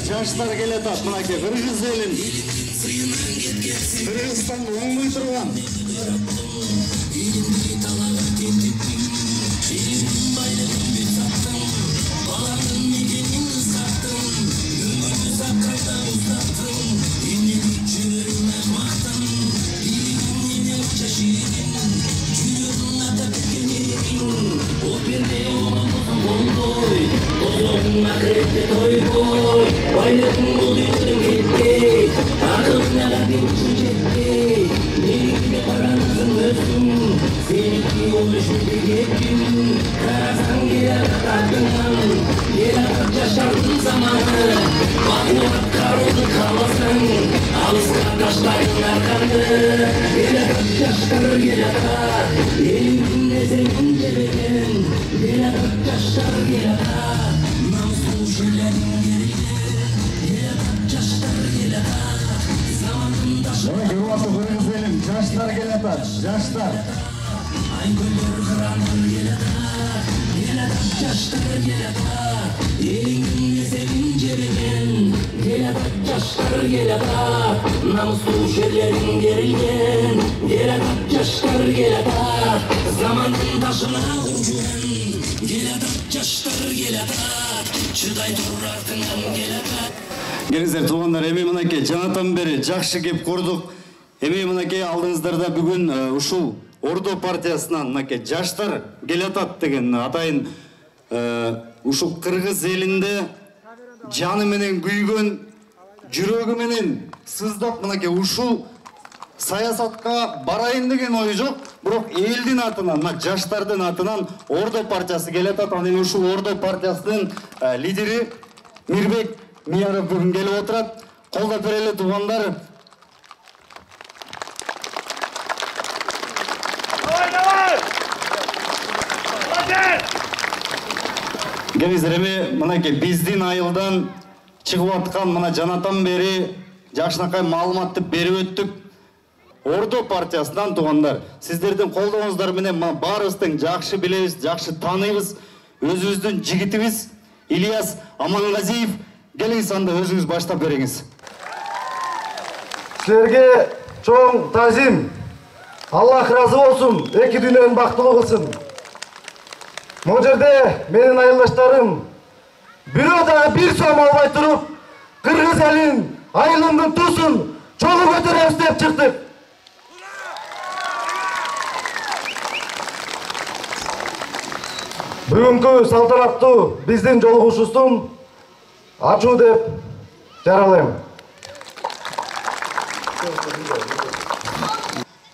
жаштар келатат. Мынакей Кыргыз элин. Кыргызстан оңбой турган. Жаштар келатат, жаштар. Намыстуу шерлерин керилген, келатат жаштар келатат. Замандын ташына жүргөн, келатат жаштар келатат. Чыдай тур артынан келатат. Келиңиздер туугандар, эми мынакей жанатан бери жакшы кеп курдук. Эми мынакей алдыңыздарда бүгүн ушул Ордо партиясынан мынакей жаштар келатат деген атайын ушул Кыргыз элинде жаны менен күйгөн, жүрөгү менен сыздап мынакей ушул саясатка барайын деген ой жок, бирок элдин атынан, жаштардын атынан Ордо партиясы келатат. Анан ушул Ордо партиясынын лидери Мирбек Мияров бүгүн келип отурат. Колдоп берели туугандар. Келиңиздер, эми мынакей биздин айылдан чыгып аткан мына жанатан бери жакшынакай маалыматты берип өттүк. Ордо партиясынан туугандар, сиздердин колдооңуздар менен баарыбыздын жакшы билебиз, жакшы тааныйбыз, өзүбүздүн жигитибиз Ильяс Амангазиев. Келиңиз, анда өзүңүз баштап бериңиз. Силерге чоң тазим. Аллах разы болсун, эки дүйнөнүн бактылуу кылсын. Могу жерде менин айылдаштарым бирөө дагы бир сом албай туруп, Кыргыз элин, айылымдын туусун чогуу көтөрөбүз деп чыктык. Бүгүнкү салтанаттуу биздин жолугушуубуздун ачуу деп жаралайм.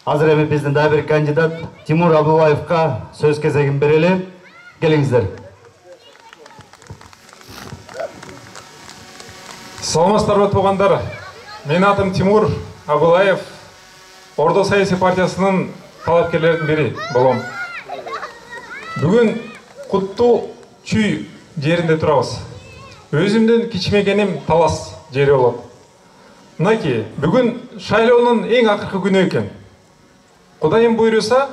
Азыр эми биздин дагы бир кандидат Тимур Абдуллаевка сөз кезегин берели. Келиңиздер. Саламатсыздарбы туугандар. Менин атым Тимур Абдуллаев, Ордо саясий партиясынын талапкерлеринин бири болом. Бүгүн Куттуу Чүй жеринде турабыз. Өзүмдүн кичимегеним Талас жери болот. Мынакей, бүгүн шайлоонун эң акыркы күнү экен. Кудайым буйруса,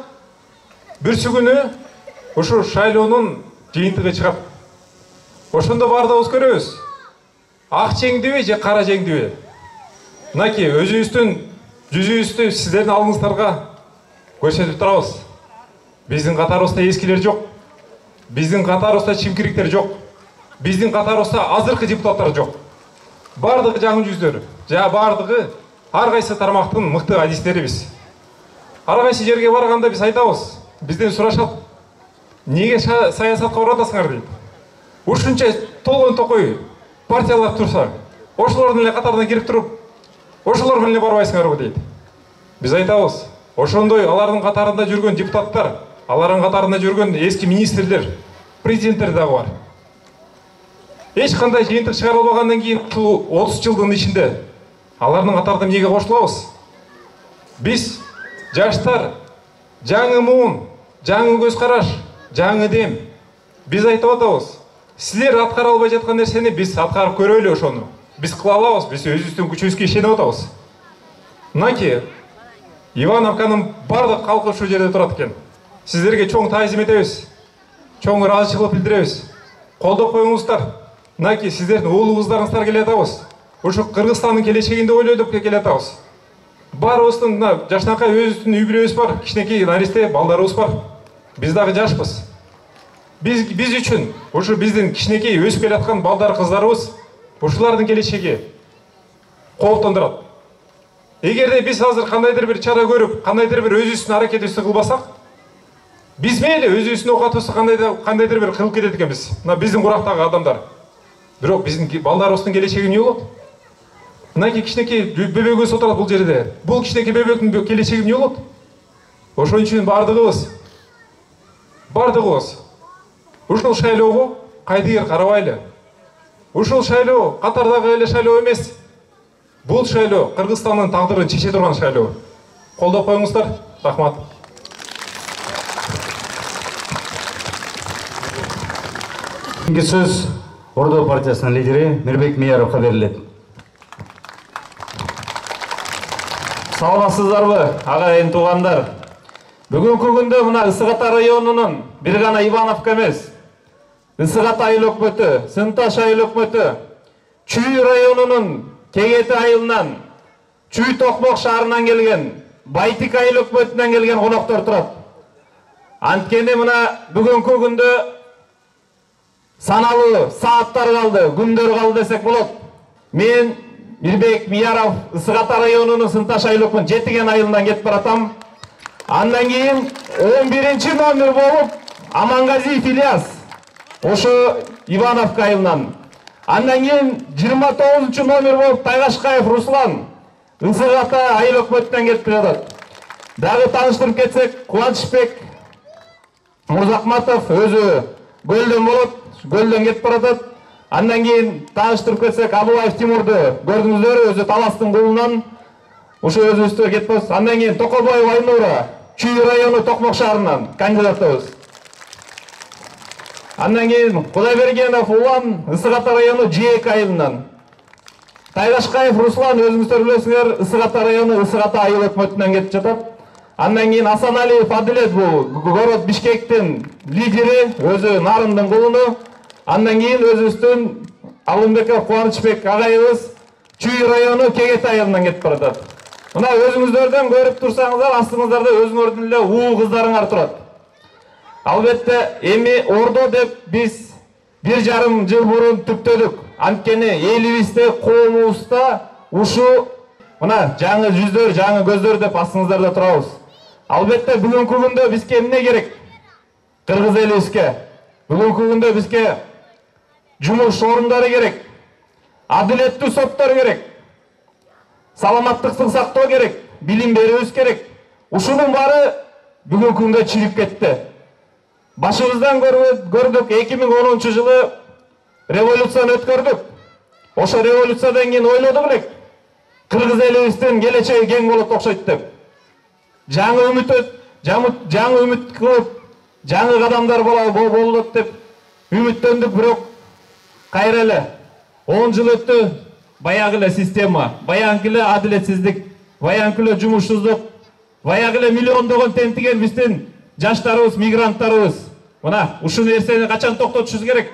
бүрсү күнү ушу шайлоонун жыйынтыгы чыгат. Ошондо бардыгыбыз көрөбүз. Ак жеңдиби же кара жеңдиби? Мынакей, өзүбүздүн жүзүбүздү сиздердин алдыңыздарга көрсөтүп турабыз. Биздин катарыбызда эскилер жок. Биздин катарыбызда чимкириктер жок. Биздин катарыбызда азыркы депутаттар жок. Бардыгы жаңы жүздөр. Жа бардыгы ар кайсы тармактын мыкты адистерибиз. Ар кайсы жерге барганда биз айтабыз. Бизден сурашат. Неге саясатка баратасыңар дейт. Ушунча толгон токой партиялар турса, ошолордун эле катарына кирип туруп, ошолор менен барбайсыңарбы дейт. Биз айтабыз. Ошондой алардын катарында жүргөн депутаттар, алардын катарында жүргөн эски министрлер, президенттер дагы бар. Эч кандай жыйынтык чыгарылбагандан кийин 30 жылдын ичинде алардын катарына эмнеге кошулабыз? Биз жаштар, жаңы муун, жаңы көз караш, жаңы дем. Биз айтып атабыз. Силер аткара албай жаткан нерсени биз аткарып көрөлү ошону. Биз кыла алабыз, биз өзүбүздүн күчүбүзгө ишенип атабыз. Мынакей Ивановканын бардык калкы ушул жерде турат экен. Сиздерге чоң таазим этебиз. Чоң ыраазычылык билдиребиз. Колдоп коюңуздар. мынакей сиздердин уулу кыздарыңыздар келе атабыз. Ушу Кыргызстандын келечегинде ойлой деп келе атабыз. Баарыбыздын мына жашнакай өзүбүздүн үй бүлөбүз бар, кичинекей наристе балдарыбыз бар. Биз дагы жашпыз. Биз үчүн ушу биздин кичинекей өсүп келе аткан балдар кыздарыбыз ушулардын келечеги кооптондурат. Эгерде биз азыр кандайдыр бир чара көрүп, кандайдыр бир өзүбүздүн аракетибизди кылбасак, биз мейли өзүбүздүн окатыбызды кандайдыр бир кылып кетет экенбиз. Мына биздин курактагы адамдар. Бирок биздин балдарыбыздын келечеги эмне болот? Мынакей кичинекей бөбөгөбүз отурат бул жерде. Бул кичинекей бөбөктүн келечеги эмне болот? Ошон үчүн бардыгыбыз ушул шайлоого кайдыгер карабайлы. Ушул шайлоо катардагы эле шайлоо эмес. Бул шайлоо Кыргызстандын тагдырын чече турган шайлоо. Колдоп коюңуздар. Рахмат. Кийинки сөз Ордо партиясынын лидери Мирбек Мияровго берилет. Саламатсыздарбы, агайын туугандар? Бүгүнкү күндө мына Ысык Ата районунун бир гана Ивановка эмес, Ысык Ата айыл өкмөтү, Сынташ айыл өкмөтү, Чүй районунун Кегети айылынан, Чүй Токмок шаарынан келген, Байтик айыл өкмөтүнөн келген коноктор турат. Анткени мына бүгүнкү күндө саналуу сааттар калды, күндөр калды десек болот. Мен Мирбек Мияров Ысык Ата районунун Сынташ айыл өкмөтүнүн Жетиген айылынан кетип баратам. Андан кийин 11-чи номер болуп Амангазиев Ильяс, ошо Ивановка айылынан. Андан кийин 29-чу номер болуп Тайгашкаев Руслан, Ысык Ата айыл өкмөтүнөн кетип жатат. Дагы тааныштырып кетсек, Кубанычбек Мурзакматов өзү Көлдөн болот, Көлдөн кетип баратат. Андан кийин тааныштырып кетсек, Абылаев Тимурду көрдүңүздөр, өзү Таластын кулунан, ошо өзүбүздө кетип барат. Андан кийин Токобаева Айнура, Чүй району Токмок шаарынан кандидатыбыз. Андан кийин Кудайбергенов Улан, Ысык Ата району Жээк айылынан. Тайгашкаев Руслан, өзүңүздөр билесиңер, Ысык Ата району Ысык Ата айыл өкмөтүнөн кетип жатат. Андан кийин Асаналиев Адилет, бул город Бишкектин лидери, өзү Нарындын кулуну. Андан кийин өзүбүздүн Алымбеков Кубанычбек агайыбыз Чүй району Кегети айылынан кетип баратат. Мына өзүңүздөрдөн көрүп турсаңыздар, астыңыздарда өзүңөрдүн эле уу кыздарыңар турат. Албетте эми Ордо деп биз 1,5 жыл мурун түптөдүк. Анткени элибизде, коомубузда ушу мына жаңы жүздөр, жаңы көздөр деп астыңыздарда турабыз. Албетте бүгүнкү күндө бизге эмне керек? Кыргыз элибизге бүгүнкү күндө бизге жумуш орундары керек, адилеттүү соттор керек, саламаттыкты сактоо керек, билим берүүбүз керек. Ушунун баары бүгүнкү күндө чирип кетти. Башыбыздан көрдүк, 2010 жылы революцияны өткөрдүк. Ошо революциядан кийин ойлодук элек, кыргыз элибиздин келечеги кең болот окшойт деп. Жаңы үмүт кылып, жаңы кадамдар болот деп үмүттөндүк, бирок кайра эле 10 жыл өттү, баягы эле система, баягы эле адилетсиздик, баягы эле жумушсуздук, баягы эле миллиондогон тентиген биздин жаштарыбыз, мигранттарыбыз. Мына ушул нерсени качан токтотушубуз керек?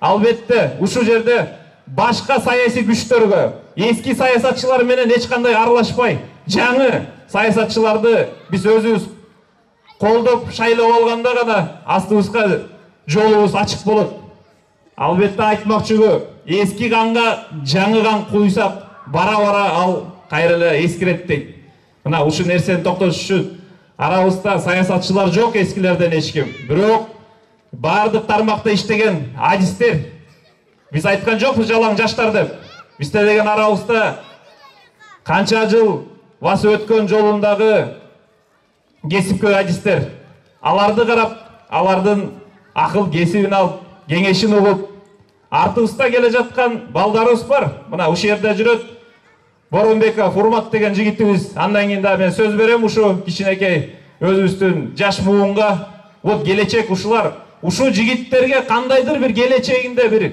Албетте ушул жерде башка саясий күчтөргө, эски саясатчылар менен эч кандай аралашпай, жаңы саясатчыларды биз өзүбүз колдоп шайлап алганда гана астыбызга жолубуз ачык болот. Албетте айтмакчыбы, эски канга жаңы кан куйсак, бара-бара ал кайра эле эскирет дейт. Мына ушул нерсени токтотуш үчүн арабызда саясатчылар жок, эскилерден эч ким. Бирок бардык тармакта иштеген адистер, биз айткан жокпуз жалаң жаштар деп. Бизде деген арабызда канча жыл басып өткөн жолундагы кесипкөй адистер, аларды карап, алардын акыл кесибин алып, кеңешин угуп, артыбызда келе жаткан балдарыбыз бар. Мына ушул жерде жүрөт Боронбеков Урмат деген жигитибиз. Андан кийин да мен сөз берем ушу кичинекей өзүбүздүн жаш буунга. Вот келечек ушулар, ушул жигиттерге кандайдыр бир келечегинде бир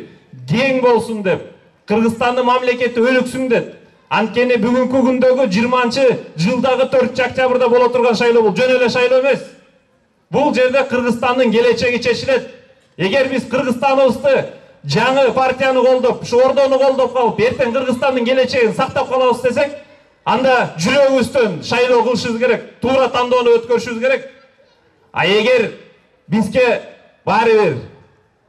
кең болсун деп, Кыргызстандын мамлекети өлүксүн деп. Анткени бүгүнкү күндөгү 20-жылдагы 4-октябрда боло турган шайлоо бул жөн эле шайлоо эмес. Бул жерде Кыргызстандын келечеги чечилет. Эгер биз Кыргызстаныбызды жаңы партияны колдоп, ушу ордону колдоп калып, эртең Кыргызстандын келечегин сактап калабыз десек, анда жүрөгүбүздөн шайлоо кылышыбыз керек, туура тандоону өткөрүшүбүз керек. А эгер бизге баары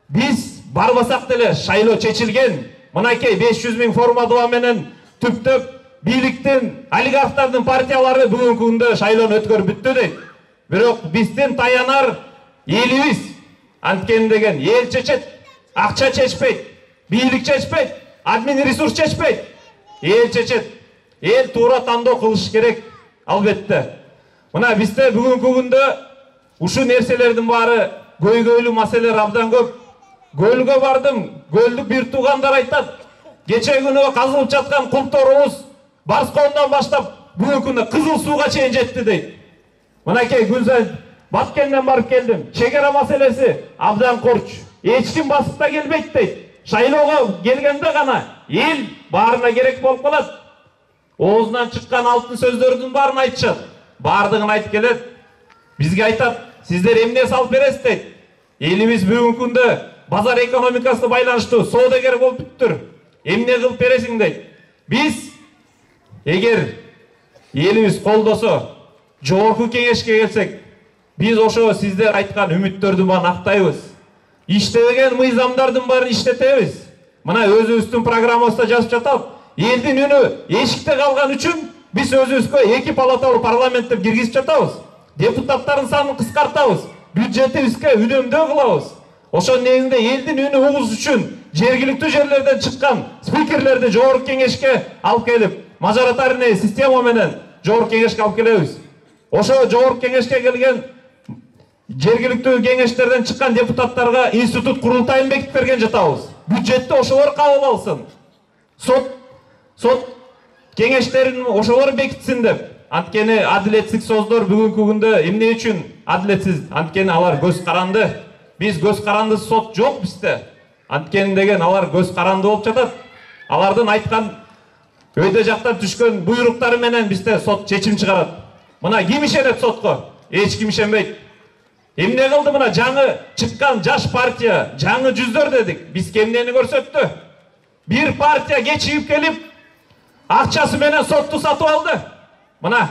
биз барбасак деле шайлоо чечилген, мынакей 500 000 форма менен түптөп бийликтин, олигархтардын партиялары бүгүнкү күндө шайлоону өткөрүп бүттү дейт. Бирок биздин таянар элибиз анткени деген эл чечет, акча чечпейт, бийлик чечпейт, админ ресурс чечпейт, эл чечет. Эл туура тандоо кылыш керек, албетте. Мына бизде бүгүнкү күндө ушу нерселердин баары көйгөйлүү маселелер абдан көп. Көлгө бардым, көлдүк бир туугандар айтат, кече күнү казылып жаткан кумторубуз Барскоондан баштап бүгүнкү күндө кызыл сууга чейин жетти дейт. Мынакей Гүлзайын Баткенден барып келдим. Чегара маселеси абдан корч. Эч ким басып да келбейт дейт. Шайлоого келгенде гана эл баарына керек болуп калат. Оозунан чыккан алтын сөздөрдүн баарын айтышат. Баардыгын айтып келет. Бизге айтат, сиздер эмне салып бересиз дейт. Элибиз бүгүнкү күндө базар экономикасына байланыштуу соодагер болуп бүттүр. Эмне кылып бересиң дейт. Биз эгер элибиз колдосо, жогорку кеңешке келсек, биз ошо сиздер айткан үмүттөрдүн баарын актайбыз. Иштебеген мыйзамдардын баарын иштетебиз. Мына өзүбүздүн программабызда жазып жатат. Элдин үнү эшикте калган үчүн биз өзүбүзгө 2 палаталуу парламент деп киргизип жатабыз. Депутаттардын санын кыскартабыз. Бюджетибизге үнөмдөө кылабыз. Ошонун негизинде элдин үнү угуш үчүн жергиликтүү жерлерден чыккан спикерлерди жогорку кеңешке алып келип, мажоритарный система менен жогорку кеңешке алып келебиз. Ошо жогорку кеңешке келген жергиликтүү кеңештерден чыккан депутаттарга институт курултайын бекитип берген жатабыз. Бюджетти ошолор кабыл алсын. Сот кеңештерин ошолор бекитсин деп. Анткени адилетсиз создор бүгүнкү күндө эмне үчүн адилетсиз? Анткени алар көз каранды. Биз көз каранды сот жок бизде. Анткени деген алар көз каранды болуп жатат. Алардын айткан өйдө жактан түшкөн буйруктары менен бизде сот чечим чыгарат. Мына ким ишенет сотко? Эч ким ишенбейт. Эмне кылды мына жаңы чыккан жаш партия, жаңы жүздөр дедик. Биз эмнени көрсөттү? Бир партия кечигип келип, акчасы менен сотту сатып алды. Мына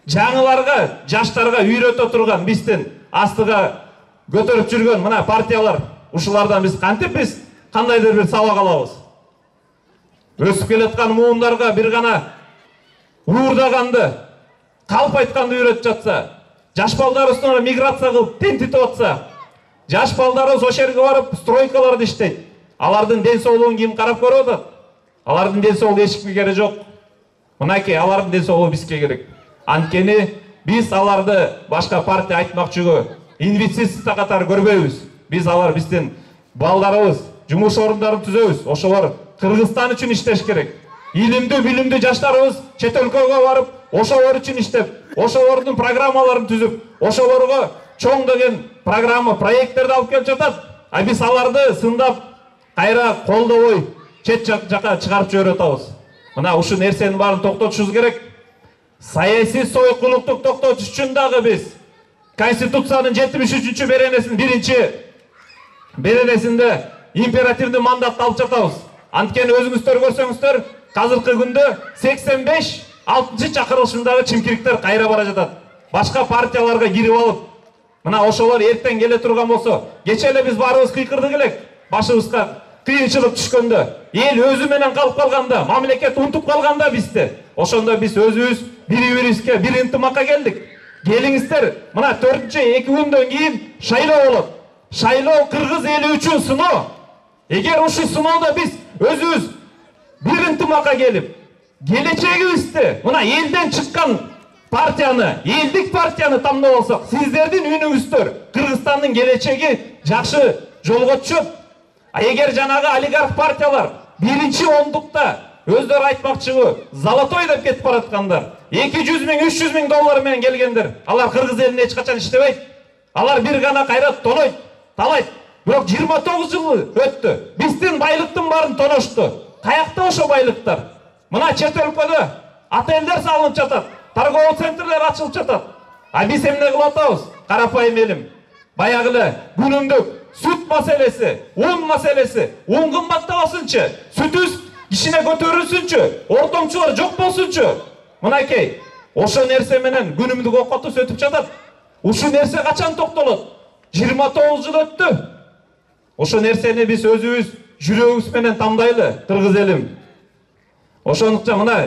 жаңыларга, жаштарга үйрөтө турган биздин астыга көтөрүп жүргөн мына партиялар, ушулардан биз кантип кандайдыр бир сабак алабыз. Өсүп келаткан муундарга бир гана уурдаганды, калп айтканды үйрөтүп жатса, жаш балдарыбыздын миграция кылып тентитип атса, жаш балдарыбыз ошол жерге барып стройкаларда иштейт. Алардын ден соолугун ким карап көрүп атат? Алардын ден соолугу эчкимге кереги жок. Мынакей алардын ден соолугу бизге керек. Анткени биз аларды башка партия айтмакчыгы инвестиция катары көрбөйбүз. Биз алар биздин балдарыбыз, жумуш орундарын түзөбүз. Ошолор Кыргызстан үчүн иштеш керек. Илимдүү, билимдүү жаштарыбыз чет өлкөгө барып, ошолор үчүн иштеп, ошолордун программаларын түзүп, ошолорго чоң деген программа, проекттерди алып келип жатат. А биз аларды сындап, кайра колдобой, чет жака чыгарып жиберип атабыз. Мына ушу нерсенин баарын токтотушубуз керек. Саясий сойкулуктук токтотуш үчүн дагы биз Конституциянын 73-чү беренесинин беренесинде императивдүү мандатты алып жатабыз. Анткени өзүңүздөр көрсөңүздөр, азыркы күндө 85-6 чакырылышындагы чимкириктер кайра бара жатат. Башка партияларга кирип алып, мына ошолор эртең келе турган болсо, кече эле биз баарыбыз кыйкырдык элек. Башыбызга кыйынчылык түшкөндө, эл өзү менен калып калганда, мамлекет унутуп калганда бизди, ошондо биз өзүбүз бири-бирибизге бир ынтымакка келдик. Келиңиздер, мына 4-2 күндөн кийин шайлоо болот. Шайлоо кыргыз эли үчүн сыноо. Эгер ушу сыноодо биз өзүбүз бир ынтымакка келип, келечегибизди, мына элден чыккан партияны, элдик партияны тандап алсак, сиздердин үнүңүздөр Кыргызстандын келечеги жакшы жолго түшөт. А эгер жанагы олигарх партиялар биринчи ондукта өздөрү айтмакчыбы, золотой деп кетип бараткандар, 200 000, 300 000 доллар менен келгендер, алар кыргыз элине эч качан иштебейт. Алар бир гана кайрат тонойт, талайт. Бирок 29 жыл өттү. Биздин байлыктын баарын тоношту. Каякта ошо байлыктар? Мына чет өлкөдө отелдер салынып жатат, торговый центрлер ачылып жатат. А биз эмне кылып атабыз? Карапайым элим. Баягы эле күнүмдүк süt maselesi, un maselesi, un kımbattabasınчы, sütüz kişine götürülsünчү, ortomчулар жок болсунчу. Мынакей, ошо нерсе менен күнүмдүк окутуп өтүп жатат. Ушул нерсе качан токтолот? 29 жыл өттү. Ошо нерсени биз өзүбүз жүрөгүбүз менен тандайлы, кыргыз элим. Ошондуктан мына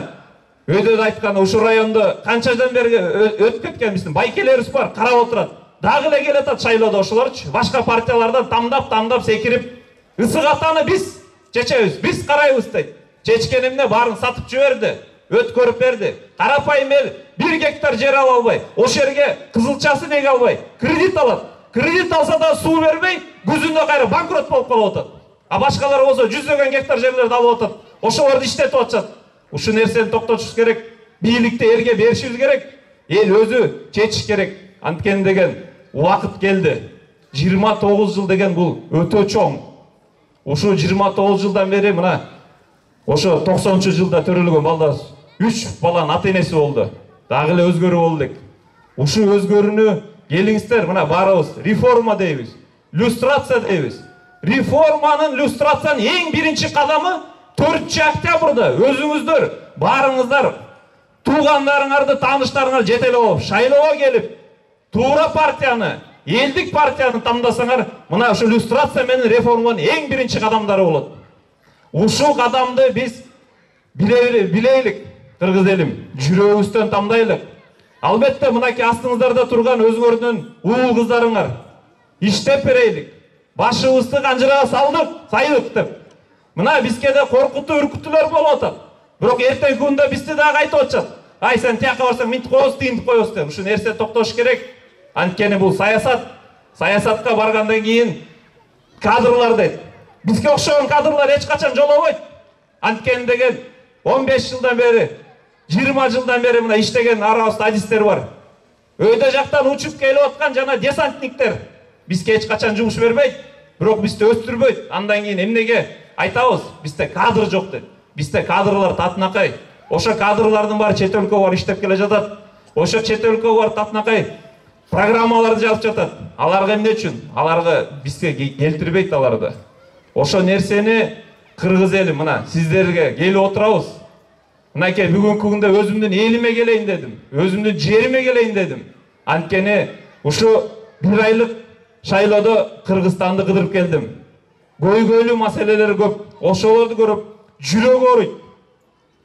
өйдө айткан ушул райондо канчадан бери өтүп кеткен биздин байкелерибиз бар, карап отурат. Дагы эле келатат шайлоодо ошолорчу. Башка партиялардан тамдап секирип, ысык атаны биз чечебиз, биз карайбыз дейт. Чечкен эмне баарын сатып жиберди, өткөрүп берди. Карапайым эл 1 гектар жер ала албай, ошол жерге кызылчасын эге албай, кредит алат. Кредит алса да суу бербей, күзүндө кайра банкрот болуп калып атат. А башкалар болсо 100 гектар жерлерди алып атат. Ошолорду иштетип атышат. Ушул нерсени токтотуш керек. Бийликти элге беришибиз керек. Эл өзү чечиш керек. Анткени деген убакыт келди. 29 жыл деген бул өтө чоң. Ушул 29 жылдан бери мына ошо 90-жылда төрөлгөн балдар 3 баланын ата энеси болду. Дагы эле өзгөрүү болду элек. Ушул өзгөрүүнү келиңиздер, мына баарыбыз реформа дейбиз. Люстрация дейбиз. Реформанын, люстрациянын эң биринчи кадамы 4-октябрда өзүңүздөр, баарыңыздар, туугандарыңарды, тааныштарыңар жетелеп алып, шайлоого келип, туура партияны, элдик партияны тандасаңар, мына ушул люстрация менен реформанын эң биринчи кадамдары болот. Ушул кадамды биз билейлик, кыргыз элим, жүрөгүбүздөн тандайлык. Албетте мынакей астыңыздарда турган өзүңөрдүн уул кыздарыңар иштеп берейлик. Башыбызды канжырага сайдык деп. Мына бизге да коркутуу, үркүтүүлөр болуп атат. Бирок эртең күндө бизди дагы айтып атышат. Ай сен тияка барсаң минтип коебуз, тигинтип коебуз деп. Ушул нерсе токтош керек. Анткени бул саясат. Саясатка баргандан кийин кадрлар дейт. Бизге окшогон кадрлар эч качан жолобойт. Анткени деген 15 жылдан бери, 20 жылдан бери мына иштеген арабызда адистер бар. Өйдө жактан учуп келип аткан жана десантниктер бизге эч качан жумуш бербейт, бирок бизди өстүрбөйт. Андан кийин эмнеге айтабыз? Бизде кадр жок дейт. Бизде кадрлар татынакай. Ошо кадрлардын баары чет өлкөгө барып иштеп келе жатат. Ошо чет өлкөгө барып татынакай программаларды жазып жатат. Аларга эмне үчүн? Аларга бизге келтирбейт аларды. Ошо нерсени кыргыз эли мына сиздерге келип отурабыз. Мынакей бүгүнкү күндө өзүмдүн элиме келейин дедим. Өзүмдүн жериме келейин дедим. Анткени ушу 1 айлык шайлоодо Кыргызстанды кыдырып келдим. Көйгөйлүү маселелер көп. Ошолорду көрүп жүрөгү ооруйт.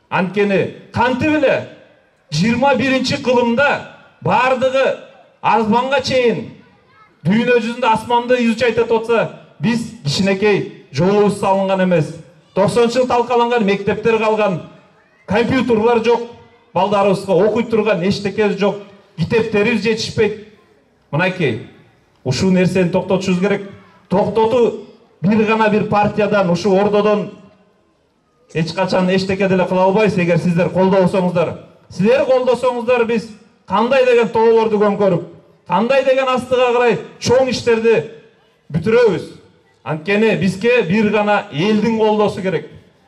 Анткени кантип эле 21-кылымда бардыгы азманга чейин дүйнө жүзүндө асманды изучать этип атса, биз кичинекей жолубуз салынган эмес. 90-жыл талкаланган мектептер калган, компьютерлар жок, балдарыбызга окуй турган эчтекебиз жок, китептерибиз жетишпейт. Мынакей, ушул нерсени токтотушубуз керек. Токтотуу бир партиядан, ушул ордодон эч качан эчтеке деле кыла албайбыз, эгер сиздер колдосоңуздар. Силер колдосоңуздар, биз кандай деген тоолорду көмкөрүп, кандай деген астыга карай чоң иштерди бүтүрөбүз. Анткени бизге бир гана элдин колдосу керек.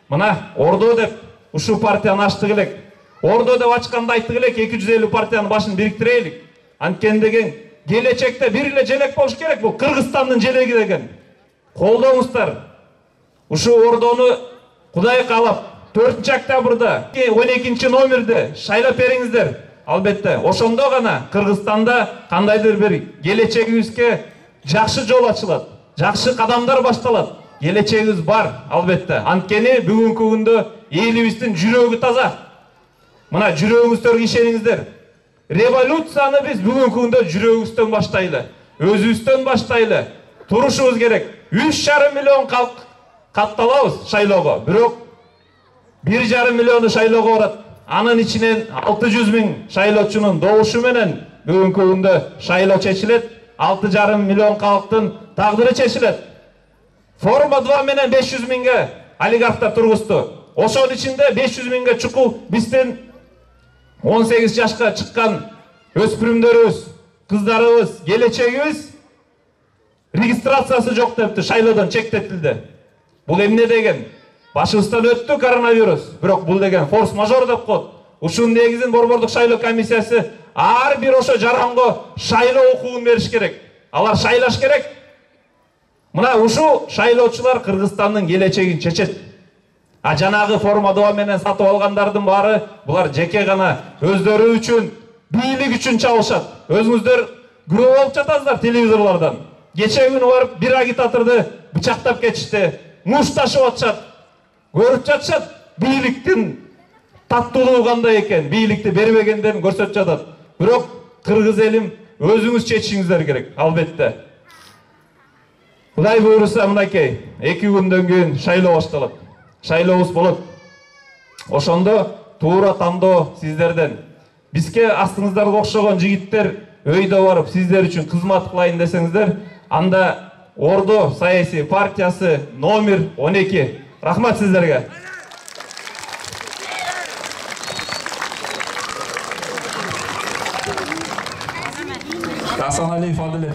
Мына ордо деп ушул партияны ачтык элек. Ордо деп ачканда айттык элек, 250 партиянын башын бириктирелик. Анткени деген келечекте бир эле желек болуш керек, бул Кыргызстандын желеги деген. Колдоңуздар. Ушул ордону Кудай каалап 4-октябрда 12-номерде шайлап бериңиздер. Албетте, ошондо гана Кыргызстанда кандайдыр бир келечегибизге жакшы жол ачылат, жакшы кадамдар башталат. Келечегибиз бар, албетте. Анткени бүгүнкү күндө элибиздин жүрөгү таза. Мына жүрөгүңүздөргө ишениңиздер. Революцияны биз бүгүнкү күндө жүрөгүбүздөн баштайлы, өзүбүздөн баштайлы. Турушубуз керек. 3,5 миллион калк катталабыз шайлоого. Бирок 1,5 миллиону шайлоого барат. Анын ичинен 600 000 шайлоочунун добушу менен бүгүнкү күндө шайлоо чечилет. 6,5 миллион калктын тагдыры чечилет. Форма 2 менен 500 000ге олигархтар тургузду. Ошонун ичинде 500 000ге чукул биздин 18 жашка чыккан өспүрүмдөрүбүз, кыздарыбыз, келечегибиз регистрациясы жок депти, шайлоодон чектетилди. Бул эмне деген? Башыбыздан өттү коронавирус, бирок бул деген форс-мажор деп коет. Ушунун негизин Борбордук шайлоо комиссиясы ар бир ошо жаранго шайлоо укугун бериш керек. Алар шайлаш керек. Мына ушу шайлоочулар Кыргызстандын келечегин чечет. А жанагы форма менен сатып алгандардын баары булар жеке гана өздөрү үчүн, бийлик үчүн чабышат. Өзүңүздөр күрөө болуп жатасыздар телевизорлордон. Кече күнү барып бир агитаторду бычактап кетишти, муш ташып атышат. Көрүп жатышат бийликтин таттуулугу кандай экен, бийликти бербегендерин көрсөтүп жатат. Бирок кыргыз элим өзүңүз чечишиңиздер керек, албетте. Кудай буйруса мынакей, 2 күндөн кийин шайлоо башталат. Шайлообуз болот. Ошондо туура тандоо сиздерден. Бизге астыңыздарга окшогон жигиттер өйдө барып сиздер үчүн кызмат кылайын десеңиздер, анда Ордо саясий партиясы номер 12. Рахмат сиздерге. Асаналиев Адиле.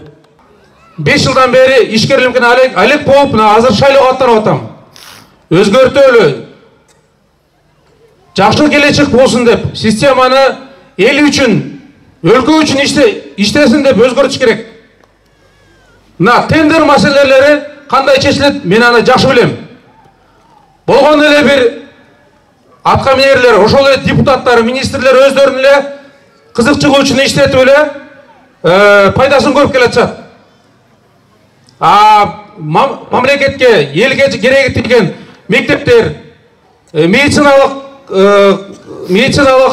5 жылдан бери ишкерликке алек болуп, азыр шайлоого аттанып атам. Өзгөртөлү. Жакшы келечек болсун деп, системаны эл үчүн, өлкө үчүн иштесин деп өзгөртүш керек. Мына тендер маселелери кандай чечилет, мен аны жакшы билем. Болгон эле бир аткаминерлер, ошол эле депутаттар, министрлер өздөрүнүн эле кызыкчылыгы үчүн иштетип эле пайдасын көрүп келатышат. Мамлекетке, элге кереги тийген мектептер, медициналык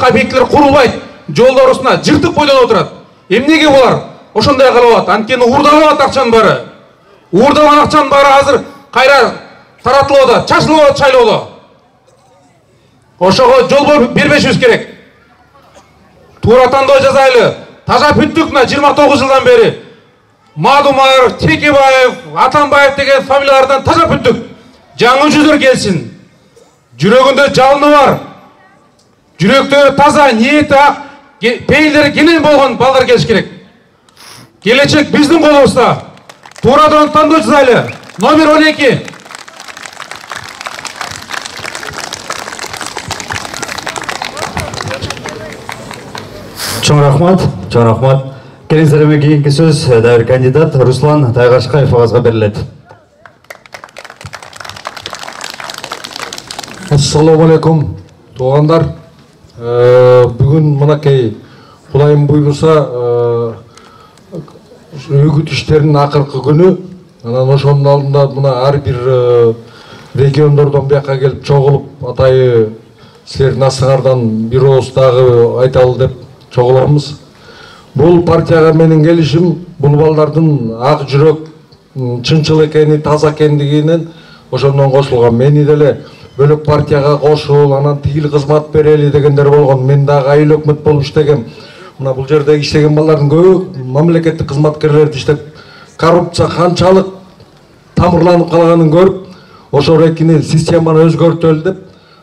объекттер курулбайт, жолдор устуна жыртык бойлонуп отурат. Эмнеге булар ошондой кылып атат? Анткени уурдалып атат акчанын баары. Уурдалган акчанын баары азыр кайра таратылып атат, чачылып атат шайлоодо. Ошого жол бербешибиз керек. Туура тандоо жасайлы. Таза бүттүк мына 29 жылдан бери. Мадумаров, Текебаев, Атамбаев деген фамилиялардан таза бүттүк. Жаңы жүздөр келсин. Жүрөгүндө жалыны бар. Жүрөктөрү таза, ниети ак, пейилдери кенен болгон балдар келиш керек. Келечек биздин колубузда. Туурадан тандоо жасайлы. Номер 12. Чоң рахмат. Келиңиздерге кийинки сөз дайыр кандидат Руслан Тайгашкаев агазга берилет. Ассаламу алейкум, туугандар. Бүгүн мынакей Кудайым буйруса өгүт иштеринин акыркы күнү. Анан ошонун алдында мына ар бир региондордон бияка келип чогулуп, атайы силердин астыңардан бир ооз дагы айталы деп чогулабыз. Бул партияга менин келишим, бул балдардын ак жүрөк, чынчыл экени, таза экендигинен ошондон кошулган. Мени деле бөлөк партияга кошул, анан тигил кызмат берели дегендер болгон. Мен дагы айыл өкмөт болуп иштегем. Мына бул жерде иштеген балдардын көбү мамлекеттик кызматкерлерди иштеп, коррупция канчалык тамырланып калганын көрүп, ошол экини системаны өзгөртөлү деп,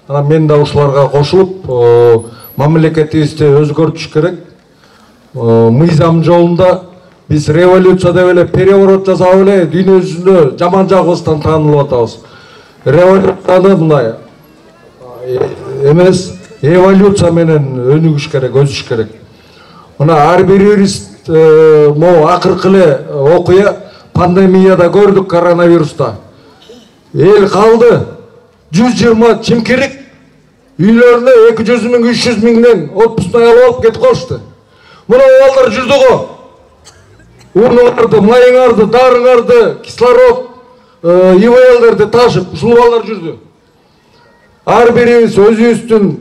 анан мен да ушуларга кошулуп, мамлекетибизди өзгөртүш керек. Мыйзам жолунда биз революция деп эле переворот жасап эле дүйнө жүзүндө жаман жагыбыздан таанылып атабыз. Революцияны мындай эмес, эволюция менен өнүгүш керек, өсүш керек. Мына ар бирибиз могу акыркы эле окуя пандемияда көрдүк, коронавируста. Эл калды 120 чимкирик үйлөрүнө 200 миң, 300 миңден отпускай алып кетип калышты. Мына балдар жүрдү го. Унуңарды, майыңарды, дарыңарды, кислород, ИВЛдерди ташып, ушул балдар жүрдү. Ар бирибиз өзүбүздүн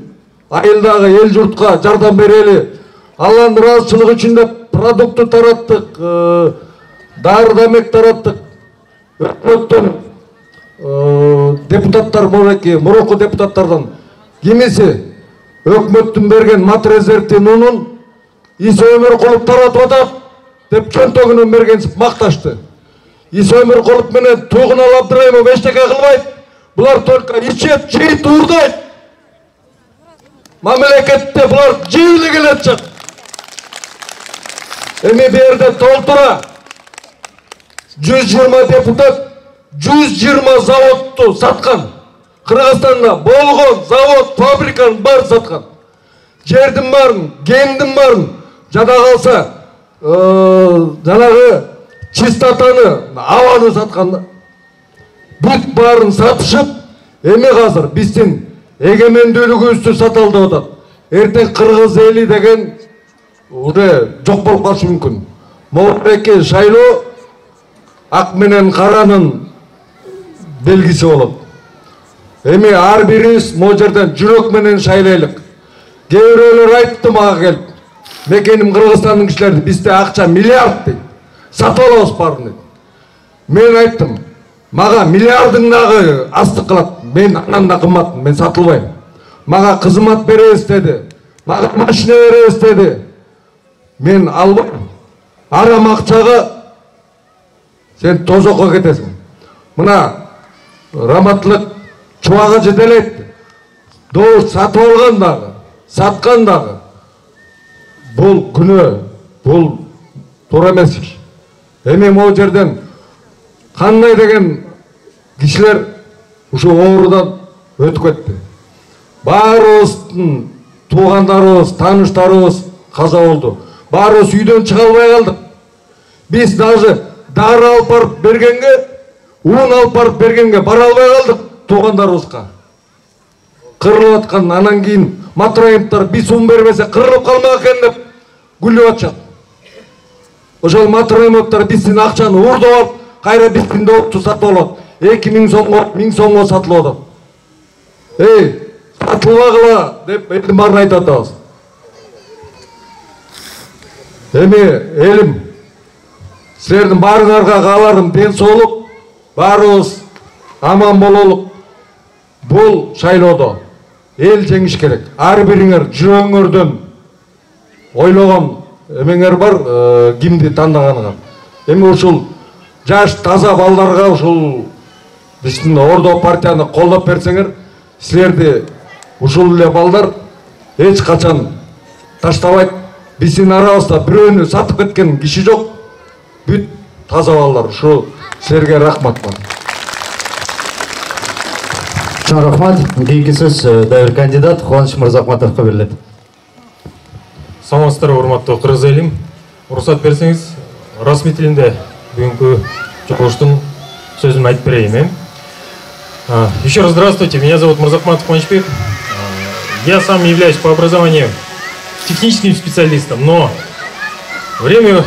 айылдагы эл журтка жардам берели. Алланын ыраазычылыгы үчүн деп продукты тараттык, дары-дармек тараттык. Өкмөттөн депутаттар мурунку депутаттардан кимиси өкмөттүн берген матрезервтин унун Иса Өмөркулов таратып атат деп чөнтөгүнөн бергенсип макташты. Иса Өмөркулов менен Тугунал Абдырайымов эчтеке кылбайт. Булар только ичет, жейт, уурдайт. Мамлекетте булар жыйылы келет жатат. Эми берде толтура 120 депутат 120 заводду саткан. Кыргызстанда болгон завод, фабриканын баарын саткан. Жердин баарын, гендин баарын жада калса жанагы чистотаны, абаны саткан. бүт барын сатышып, эми азыр биздин эгемендүүлүгүбүздү сата алып атат. Эртең кыргыз эли деген уже жок болуп калышы мүмкүн. Могулбекке шайлоо ак менен каранын белгиси болот. Эми ар бирибиз могу жерден жүрөк менен шайлайлык. Кээ бирөөлөр айтты мага келип, мекеним Кыргызстандын кишилери бизде акча миллиард дейт. Сатып алабыз баарын дейт. Мен айттым, мага миллиардың дагы астык кылат. Мен андан да кымбат, мен сатылбайм. Мага кызмат беребиз деди. Мага машина беребиз деди. Мен албайм. Арам акчага сен тозокко кетесиң. Мына Раматлык чубага жетелейт. Добуш сатып алган дагы, саткан дагы. Бул күнөө, бул туура эмес иш. Эми могу жерден кандай деген кишилер ушу оорудан өтүп кетти. Баарыбыздын туугандарыбыз, тааныштарыбыз каза болду. Баарыбыз үйдөн чыга албай калдык. Биз даже дары алып барып бергенге, un алып барып бергенге бара албай калдык туугандарыбызга. Кырылып аткан, анан кийин матроимдер биз un бербесе кырылып калмак экен деп гүлүп атышат. Ошол матроимдер биздин акчаны урдуп алып, кайра биздин добутту сатып алат. 2000 сомго, 1000 сомго сатылып атат. Эй, сатылбагыла деп элдин баарын айтып атабыз. Эми элим, силердин баарыңарга кааларым ден соолук, баарыбыз аман бололук. Бул шайлоодо эл жеңиш керек. Ар бириңер жүрөгүңөрдөн ойлогон эмеңер бар, кимди тандаганыңар. Эми ушул жаш таза балдарга ушул биздин Ордо партияны колдоп берсеңер, силерди ушул эле балдар эч качан таштабайт. Биздин арабызда бирөөнү сатып кеткен киши жок. Бүт таза балдар. Ушу силерге рахмат бар. Чоң рахмат. Кийинки сөз дайыр кандидат Кубаныч Мырзахматовго берилет. Саламатсыздарбы, урматтуу кыргыз элим. Уруксат берсеңиз, расмий тилинде бүгүнкү чогулуштун сөзүн айтып берейин. Еще раз здравствуйте, меня зовут Мырзахматов Кубанычбек. Я сам являюсь по образованию техническим специалистом, но время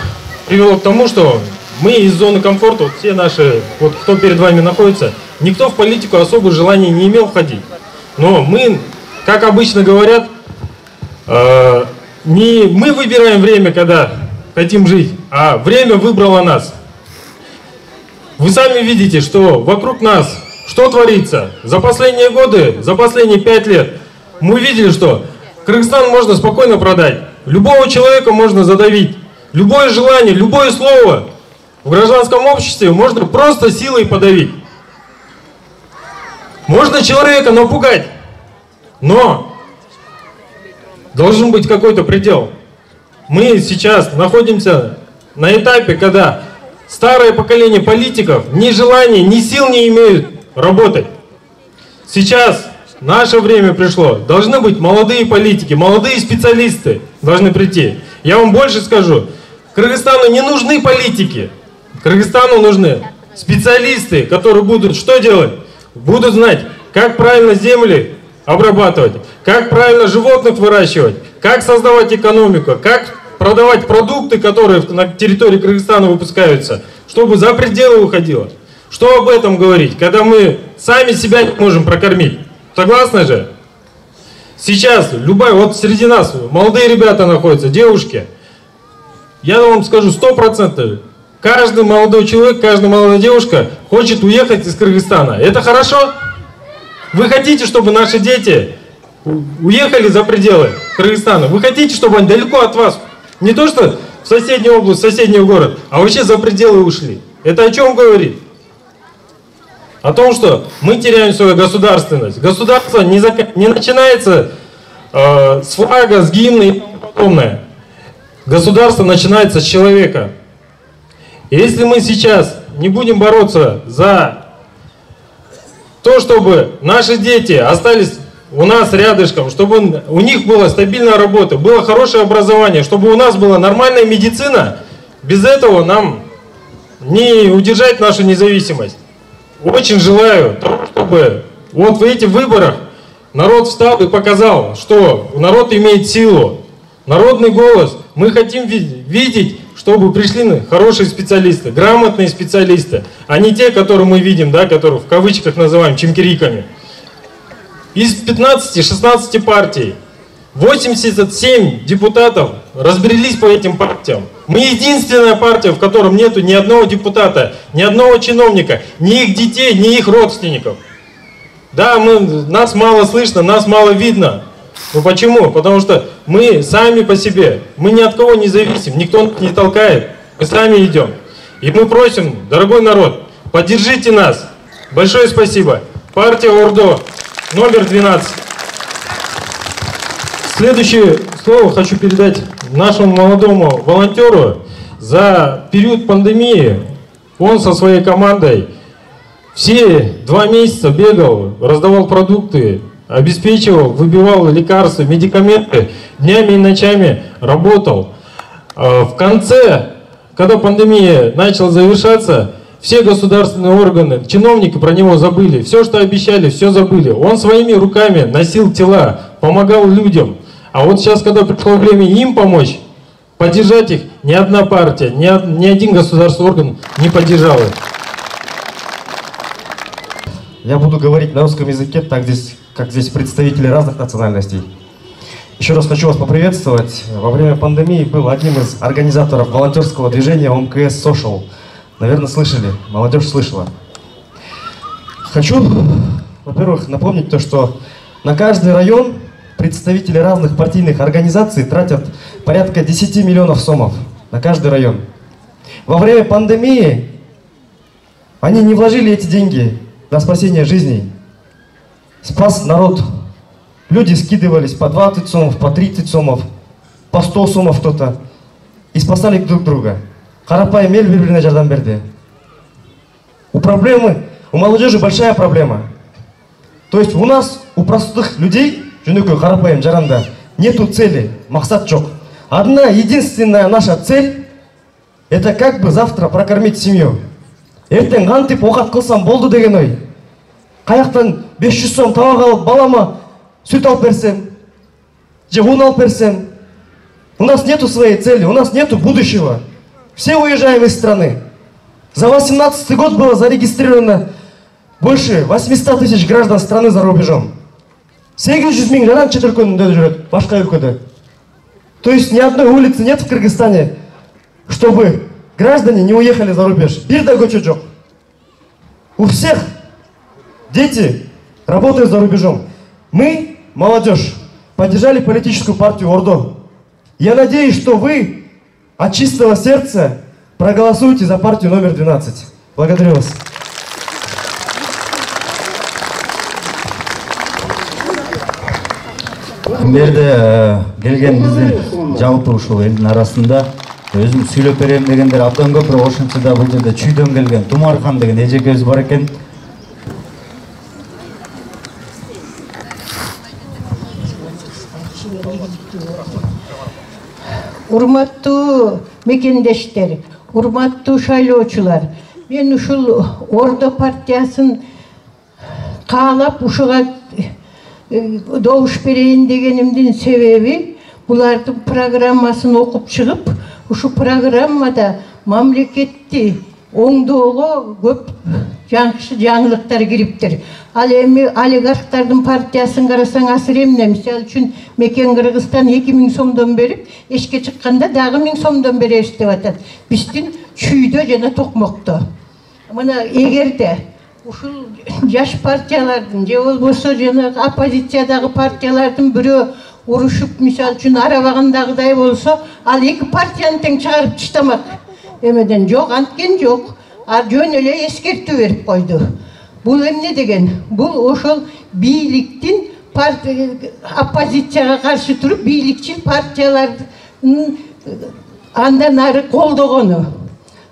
привело к тому, что мы из зоны комфорта, вот все наши, вот кто перед вами находится, никто в политику особо желания не имел входить. Но мы, как обычно говорят, не мы выбираем время, когда хотим жить, а время выбрало нас. Вы сами видите, что вокруг нас, что творится. За последние годы, за последние 5 лет мы видели, что Кыргызстан можно спокойно продать. Любого человека можно задавить. Любое желание, любое слово в гражданском обществе можно просто силой подавить. Можно человека напугать, но должен быть какой-то предел. Мы сейчас находимся на этапе, когда старое поколение политиков ни желания, ни сил не имеют работать. Сейчас наше время пришло. Должны быть молодые политики, молодые специалисты должны прийти. Я вам больше скажу. Кыргызстану не нужны политики. Кыргызстану нужны специалисты, которые будут что делать? Будут знать, как правильно земли обрабатывать, как правильно животных выращивать, как создавать экономику, как продавать продукты, которые на территории Кыргызстана выпускаются, чтобы за пределы уходило. Что об этом говорить, когда мы сами себя не можем прокормить? Согласны же? Сейчас любая, вот среди нас молодые ребята находятся, девушки. Я вам скажу 100%. Каждый молодой человек, каждая молодая девушка хочет уехать из Кыргызстана. Это хорошо? Вы хотите, чтобы наши дети уехали за пределы Кыргызстана? Вы хотите, чтобы они далеко от вас, не то что в соседнюю область, в соседний город, а вообще за пределы ушли? Это о чем говорит? О том, что мы теряем свою государственность. Государство не начинается с флага, с гимна и тому подобное. Государство начинается с человека. И если мы сейчас не будем бороться за то, чтобы наши дети остались у нас рядышком, чтобы у них была стабильная работа, было хорошее образование, чтобы у нас была нормальная медицина, без этого нам не удержать нашу независимость. очень желаю того, чтобы вот в этих выборах народ встал и показал, что народ имеет силу. Народный голос. Мы хотим видеть, чтобы пришли хорошие специалисты, грамотные специалисты, а не те, которые мы видим, да, которых в кавычках называем чемкириками. Из 15-16 партий 87 депутатов разбрелись по этим партиям. Мы единственная партия, в котором нету ни одного депутата, ни одного чиновника, ни их детей, ни их родственников. Да, нас мало слышно, нас мало видно. Но почему? Потому что мы сами по себе, мы ни от кого не зависим, никто нас не толкает, мы сами идем. И мы просим, дорогой народ, поддержите нас. Большое спасибо. Партия Ордо, номер 12. Следующее слово хочу передать нашему молодому волонтеру. За период пандемии он со своей командой все 2 месяца бегал, раздавал продукты, обеспечивал, выбивал лекарства, медикаменты, днями и ночами работал. В конце, когда пандемия начала завершаться, все государственные органы, чиновники про него забыли. Все, что обещали, все забыли. Он своими руками носил тела, помогал людям. А вот сейчас, когда пришло время им помочь, поддержать их, ни одна партия, ни один государственный орган не поддержал их. Я буду говорить на русском языке, как здесь представители разных национальностей. Еще раз хочу вас поприветствовать. Во время пандемии был одним из организаторов волонтерского движения ОМКС Social. Наверное, слышали, молодежь слышала. Хочу, во-первых, напомнить то, что на каждый район представители разных партийных организаций тратят порядка 10 миллионов сомов на каждый район. Во время пандемии они не вложили эти деньги на спасение жизней. Спас народ. Люди скидывались по 20 сомов, по 30 сомов, по 100 сомов кто-то. И спасали друг друга. Карапайым ел бір-біріне жардам берді. У молодежи большая проблема. То есть у нас, у простых людей, жөнөкөй карапайым жаранда, нету цели, максат жок. Одна единственная наша цель, это как бы завтра прокормить семью. Ертең кантип окат кылсам болду деген ой. Каяктан 500 сом табак алып балама сүт алып берсем, же un алып берсем. У нас нету своей цели, у нас нету будущего. Все уезжаем из страны. За 2018 год было зарегистрировано больше 800 тысяч граждан страны за рубежом. 800 000 жаран чет өлкөнүндө жүрөт, башка өлкөдө. То есть ни одной улицы нет в Кыргызстане, чтобы граждане не уехали за рубеж. Бир да көчө жок. У всех дети работают за рубежом. Мы, молодежь, поддержали политическую партию Ордо. Я надеюсь, что вы от чистого сердца проголосуйте за партию номер 12. Благодарю вас. Берде келген биздин жалпы ушул элдин арасында өзүм сүйлөп берем дегендер абдан көп, бирок ошентсе да бул жерде Чүйдөн келген Тумархан деген эжекебиз бар экен. Урматтуу мекендештер, урматтуу шайлоочулар, мен ушул Ордо партиясын каалап ушуга добуш берейин дегенимдин себеби булардын программасын окуп чыгып, ушу программада мамлекетти оңдоого көп жакшы жаңылыктар кириптир. Ал эми олигархтардын партиясын карасаң азыр эмне, мисалы үчүн Мекен Кыргызстан 2000 сомдон берип, эшке чыкканда дагы 1000 сомдон беребиз деп атат. Биздин Чүйдө жана Токмокто. Мына эгерде ушул жаш партиялардын же болбосо жана оппозициядагы партиялардын бирөө урушуп, мисалы үчүн арабагандагыдай болсо, ал эки партияны тең чыгарып таштамак. Эмеден жок, анткен жок. А жөн эле эскертүү берип койду. Бул эмне деген? Бул ошол бийликтин оппозицияга каршы туруп, бийликчил партиялардын андан ары колдогону.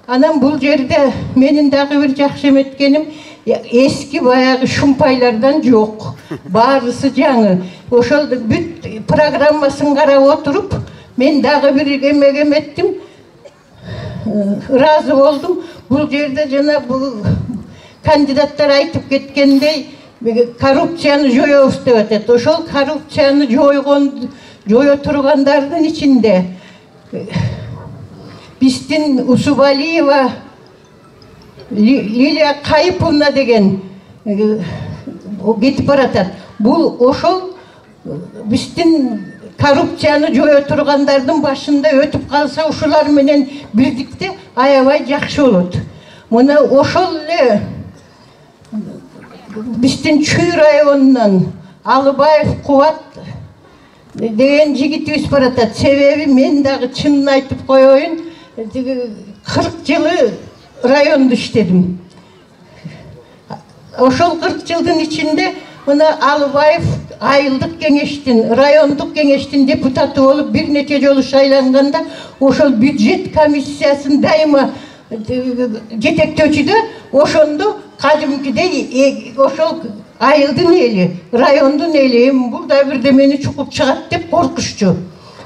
Анан бул жерде менин дагы бир жакшы эметкеним, эски баягы шумпайлардан жок. Баарысы жаңы. Ошол бүт программасын карап отуруп, мен дагы бир эметтим. Разы болдум. Бул жерде жана бул кандидаттар айтып кеткендей коррупцияны жоебуз деп атат. Ошол коррупцияны жое тургандардын ичинде биздин Усубалиева Лилия Кайыповна деген кетип баратат. Бул ошол биздин коррупцияны жое тургандардын башында өтүп калса, ушулар менен бирдикте аябай жакшы болот. Мына ошол эле биздин Чүй районунан Алыбаев Кубат деген жигитибиз баратат. Себеби мен дагы чынын айтып коеюн, 40 жылы районда иштедим. Ошол 40 жылдын ичинде мына Алыбаев айылдык кеңештин, райондук кеңештин депутаты болуп бир нече жолу шайланганда, ошол бюджет комиссиясын дайыма жетектөөчүдө, ошондо кадимкидей ошол айылдын эли, райондун эли бурда бирдемени чукуп чыгат деп коркушчу.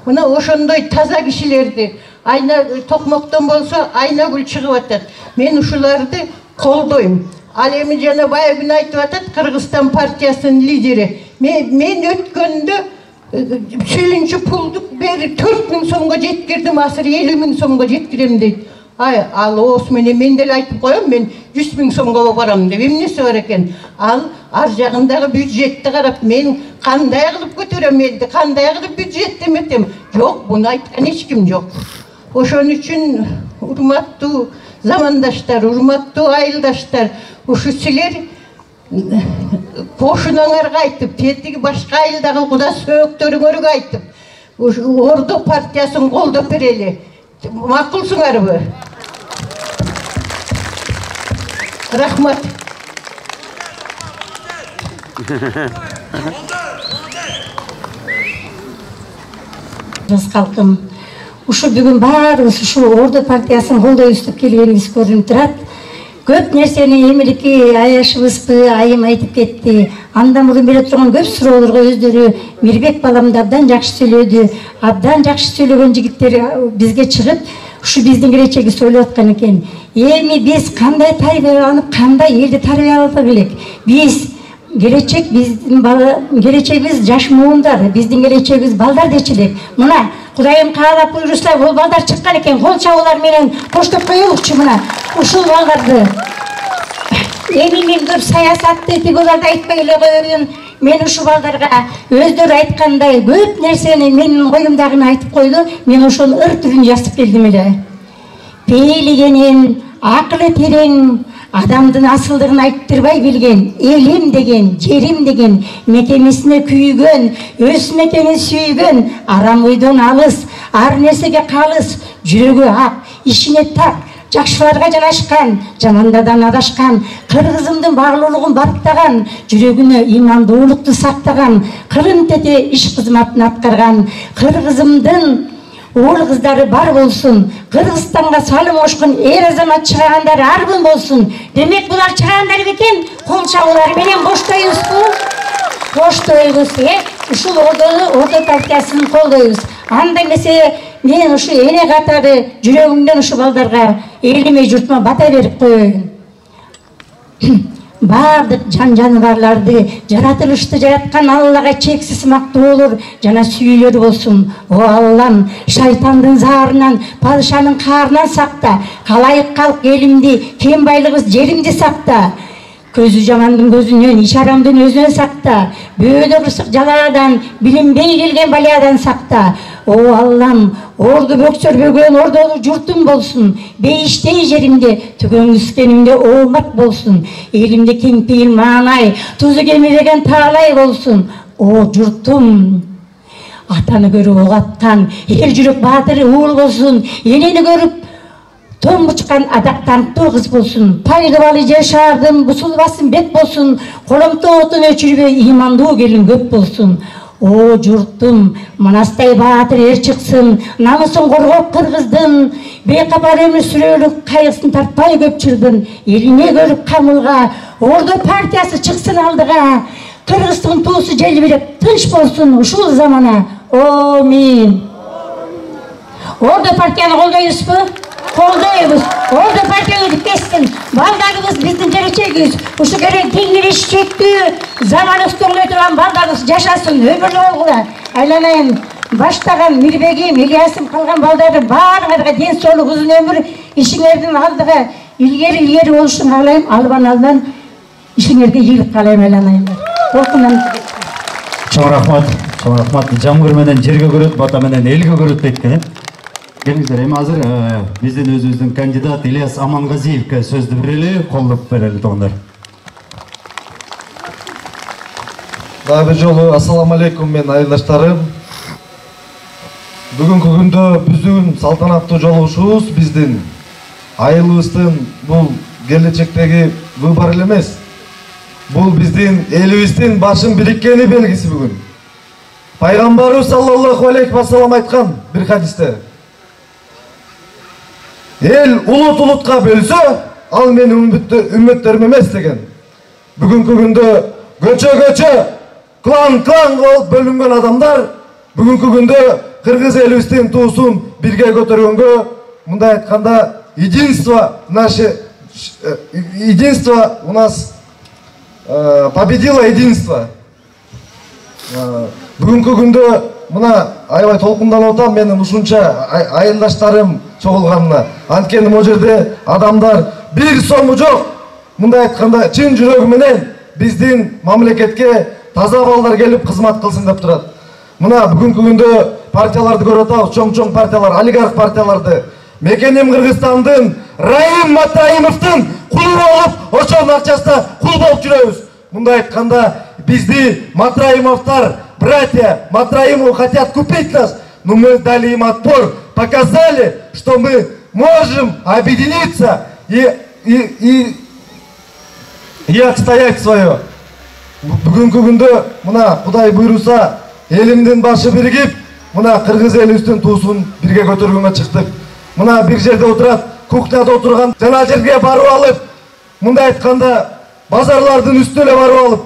Мына ошондой таза кишилерди, Айна Токмоктон болсо Айнагүл чыгып атат. Мен ушуларды колдойм. Ал эми жана баягы айтып атат, Кыргызстан партиясынын лидери. Мен өткөндө сүйүнчү пулду бери 4000 сомго жеткирдим, азыр 50.000 сомго жеткирем дейт. Ал оос менен мен деле айтып коем, мен 100.000 сомго барам деп. Эмнеси бар экен? Ал ар жагындагы бюджетти карап, мен кандай кылып көтөрөм элди, кандай кылып бюджеттеметем? Жок, буну айткан эч ким жок. Ошон үчүн урматтуу замандаштар, урматтуу айылдаштар, ушу силер кошунаңарга айтып, тетиги башка айылдагы куда сөөктөрүңөргө айтып, ушу Ордо партиясын колдоп берели. Макулсуңарбы? Рахмат. Жас калкым, ушу бүгүн баарыбыз ушу Ордо партиясын колдойбуз деп келгенибиз көрүнүп турат. Көп нерсени эмилики аяшыбызбы, айым айтып кетти. Андан мурун бере турган көп суроолорго өздөрү Мирбек балам да абдан жакшы сүйлөдү. Абдан жакшы сүйлөгөн жигиттер бизге чыгып, ушу биздин келечеги сүйлөп аткан экен. Эми биз кандай тарбияланып, кандай элди тарбиялап элек? Биз келечек, биздин бала, келечегибиз жаш муундар, биздин келечегибиз балдар дечи элек. Мына Кудайым каалап буйруса, бул балдар чыккан экен, кол чабуулар менен коштоп коелукчу мына. Ушул балдарды. Эми мен көп саясатты тигуларды айтпай эле коеюн. Мен ушу балдарга өздөрү айткандай көп нерсени менин коюмдагыны айтып койду. Мен ошонун ыр түрүн жазып келдим эле. Пейлигенин, акылы терең, адамдын асылдыгын айттырбай билген, элим деген, жерим деген, мекемесине күйгөн, өз мекенин сүйгөн, арам ойдон алыс, ар нерсеге калыс, жүрөгү ак, ишине так, жакшыларга жанашкан, жамандардан адашкан, кыргызымдын баалуулугун барктаган, жүрөгүнө имандуулукту сактаган, кырым тете иш кызматын аткарган, кыргызымдын уул кыздары бар болсун, Кыргызстанга салым кошкон эр азамат чыгагандар арбын болсун. Демек булар чыгагандар бекен, кол чабуулар менен коштойбузбу? Коштойбуз, ушул Ордо партиясын колдойбуз. Анда эмесе мен ушу эне катары жүрөгүмдөн ушу балдарга, элиме, журтума бата берип коеюн. Бардык жан жаныбарларды, жаратылышты жараткан Аллага чексиз мактоолор жана сүйүүлөр болсун. О Аллам, шайтандын заарынан, падышанын каарынан сакта, калайык калк элимди, кем байлыгыбыз жеримди сакта. Көзү жамандын көзүнөн, иш арамдын өзүнөн сакта. Бөөдө кырсык жалаадан, билинбей келген балиядан сакта. О Аллам, орду бөксөрбөгөн ордолу журтум болсун. Бейиштей жеримде, түгөнгүскенимде оомак болсун. Элимде кеңпейил маанай, тузу кемиреген таалай болсун. О журтум, атаны көрүп ок аткан, эл жүрөк баатыры уул болсун. Энени көрүп томбучкан адактанттуу кыз болсун. Пайдыбалы жер шаардын бусулбасын бет болсун. Коломто отун өчүрбөй имандуу келин көп болсун. О журтум, манастай баатыр эр чыксын, намысын коргоп кыргыздын, бейкапар өмүр сүрөлүк кайгысын тартпай көп жылдын. Элине көрүп камылга, Ордо партиясы чыксын алдыга, Кыргыздын туусу желбиреп тынч болсун ушул замана. Амин. Ордо партияны колдойбузбу? колдойбуз. Орду партия өткөзсүн. Балдарыбыз биздин келечегибиз. Ушу келечектүү заман өстөгүлө турган балдарыбыз жашасын, өмүрлүү болгула. Айланайын баштаган Мирбегим, Ильясым калган балдарды баарыңарга ден соолук, узун өмүр, ишиңердин алдыга илгери болушун каалайм. Албан ишиңерге ийгилик каалайм айланайындар. Толкундан Чоң рахмат. Жамгыр менен жерге көрөт, бата менен элге көрөт дейт экен. Келиңиздер, эми азыр биздин өзүбүздүн кандидат Ильяс Амангазиевке сөздү берели, колдоп берели туугандар. Дагы бир жолу ассаламу алейкум менин айылдаштарым. Бүгүнкү күндө биздин салтанаттуу жолугушуубуз биздин айылыбыздын бул келечектеги выбор эле эмес. Бул биздин элибиздин башын бириккени белгиси бүгүн. Пайгамбарыбыз саллаллаху алейхи ва саллям айткан бир хадисте: эл улут-улутка бөлсө, ал менин үммөттөрүм эмес деген. Бүгүнкү күндө көчө, клан болуп бөлүнгөн адамдар бүгүнкү күндө кыргыз элибиздин туусун бирге көтөргөнгө, мындай айтканда, единство у нас победило единство. Бүгүнкү күндө мына аябай толкунданып атам менин ушунча айылдаштарым чогулганына. Анткени могу жерде адамдар бир сому жок. Мындай айтканда, чын жүрөгү менен биздин мамлекетке таза балдар келип кызмат кылсын деп турат. Мына бүгүнкү күндө партияларды көрүп атабыз, чоң партиялар, олигарх партияларды. Мекеним Кыргызстандын Раим Матраимовдун кулу болуп, ошонун акчасына кул болуп жүрөбүз. Мындай айтканда, бизди Матраимовтар, братья Матраимовы хотят купить нас, но мы дали им отпор, показали, что мы можем объединиться и отстоять свое. Бүгүнкү күндө мына Кудай буйруса, элимдин башы биригип, мына кыргыз элибиздин туусун бирге көтөргөнгө чыктык. Мына бир жерде отурат, кухняда отурган жана жерге барып алып, мындай айтканда базарлардын үстүнө барып алып,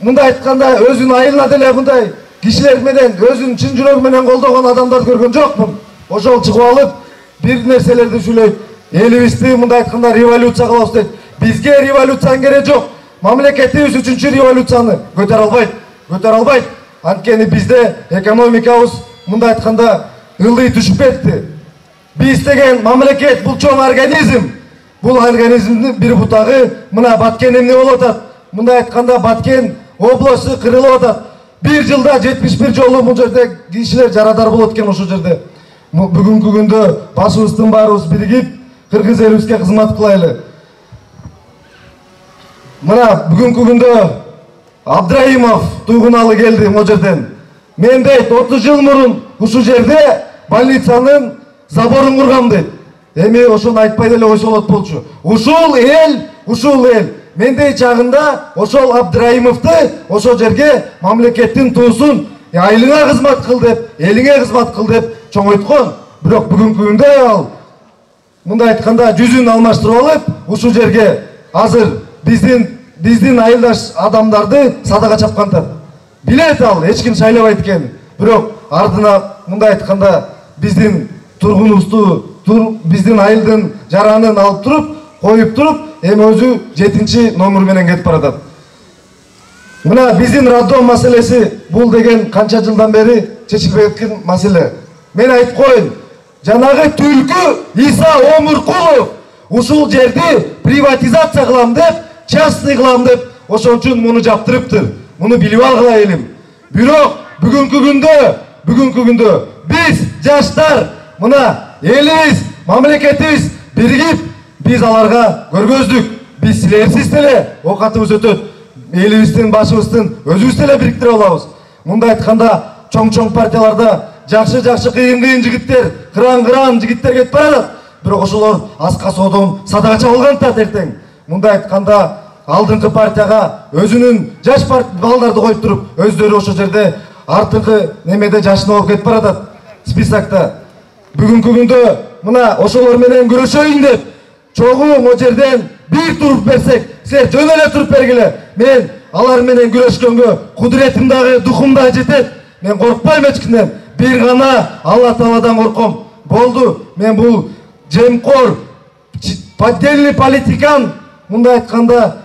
мындай айтканда өзүнүн айылына деле мындай кишилер менен өзүнүн чын жүрөгү менен колдогон адамдарды көргөн жокмун. Ошол чыгып алып бир нерселерди сүйлөйт. Элибизди мындай айтканда революция кылабыз дейт. Бизге революциянын кереги жок. Мамлекетибиз үчүнчү революцияны көтөрө албайт. Анткени бизде экономикабыз мындай айтканда ылдый түшүп кетти. Биз деген мамлекет бул чоң организм. Бул организмдин бир бутагы мына Баткен эмне болуп атат? Мындай айтканда Баткен областы кырылып атат. Бир жылда 71 жолу бул жерде кишилер жарадар болот экен ошол жерде. Бүгүнкү күндө башыбыздын баарыбыз биригип кыргыз элибизге кызмат кылайлы. Мына бүгүнкү күндө Абдраимов туйгуналы келди могу жерден. Мен дейт 30 жыл мурун ушул жерде больницанын заборун кургам дейт. Эми ошону айтпай деле койсо болот болчу. Ушул эл мендей чагында ошол Абдраимовду ошол жерге мамлекеттин туусун айылыңа кызмат кыл деп, элиңе кызмат кыл деп чоңойткон. Бирок бүгүнкү күндө ал мындай айтканда жүзүн алмаштырып алып, ушул жерге азыр биздин айылдаш адамдарды садага чапкантат. Билет ал, эч ким шайлабайт экен. Бирок ардына мындай айтканда биздин тургунубузду, биздин айылдын жаранын алып туруп, коюп туруп, эми өзү 7-чи номер менен кетип баратат. Мына биздин роддом маселеси бул деген канча жылдан бери чечилбей кеткен маселе. Мен айтып коеюн, жанагы түлкү Иса Омуркулов ушул жерди приватизация кылам деп, частный кылам деп, ошон үчүн муну жаптырыптыр. Муну билип алгыла элим. Бирок бүгүнкү күндө биз жаштар мына элибиз, мамлекетибиз биригип, биз аларга көргөздүк. Биз силерсиз деле оокатыбыз өтөт. Элибиздин башыбыздын өзүбүз деле бириктире алабыз. Мындай айтканда чоң партияларда жакшы кыйын жигиттер, кыран жигиттер кетип барат. Бирок ошолор аска соодон садага чабылгантат эртең. Мындай айтканда алдыңкы партияга өзүнүн жаш балдарды коюп туруп, өздөрү ошол жерде артыңкы немеде жашын алып кетип баратат списокто. Бүгүнкү күндө мына ошолор менен күрөшөйүн деп чогуу могу жерден бир туруп берсек, силер жөн эле туруп бергиле. Мен алар менен күрөшкөнгө кудуретим дагы, духум да жетет. Мен коркпойм эч кимден. Бир гана Алла Тааладан корком. Болду. Мен бул жемкор, поддельный политикан, мындай айтканда